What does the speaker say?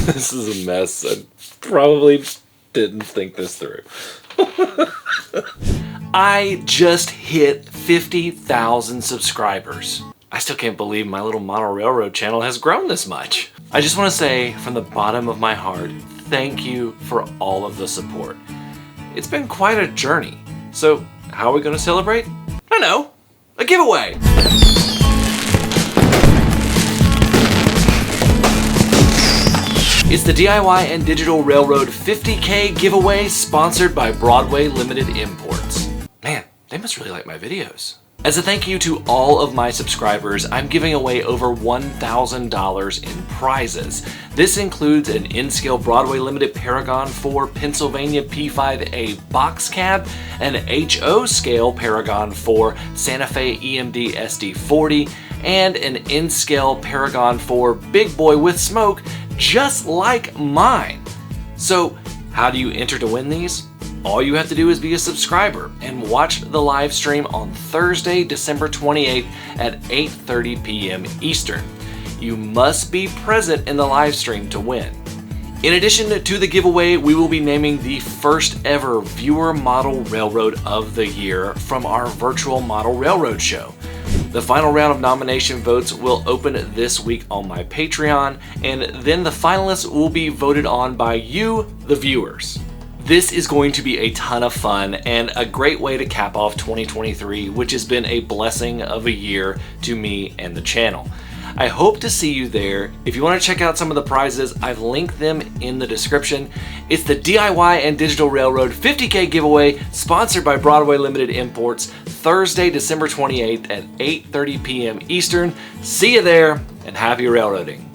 This is a mess. I probably didn't think this through. I just hit 50,000 subscribers. I still can't believe my little model railroad channel has grown this much. I just want to say from the bottom of my heart, thank you for all of the support. It's been quite a journey. So how are we going to celebrate? I know, a giveaway. It's the DIY and Digital Railroad 50K giveaway sponsored by Broadway Limited Imports. Man, they must really like my videos. As a thank you to all of my subscribers, I'm giving away over $1,000 in prizes. This includes an N-Scale Broadway Limited Paragon 4 Pennsylvania P5A box cab, an HO Scale Paragon 4 Santa Fe EMD SD40, and an N-Scale Paragon 4 Big Boy with Smoke, just like mine. So how do you enter to win these? All you have to do is be a subscriber and watch the live stream on Thursday, December 28th at 8:30 p.m. Eastern. You must be present in the live stream to win. In addition to the giveaway, we will be naming the first ever Viewer Model Railroad of the Year from our virtual Model Railroad show. The final round of nomination votes will open this week on my Patreon, and then the finalists will be voted on by you, the viewers. This is going to be a ton of fun and a great way to cap off 2023, which has been a blessing of a year to me and the channel. I hope to see you there. If you want to check out some of the prizes, I've linked them in the description. It's the DIY and Digital Railroad 50K giveaway sponsored by Broadway Limited Imports, Thursday, December 28th at 8:30 p.m. Eastern. See you there and happy railroading.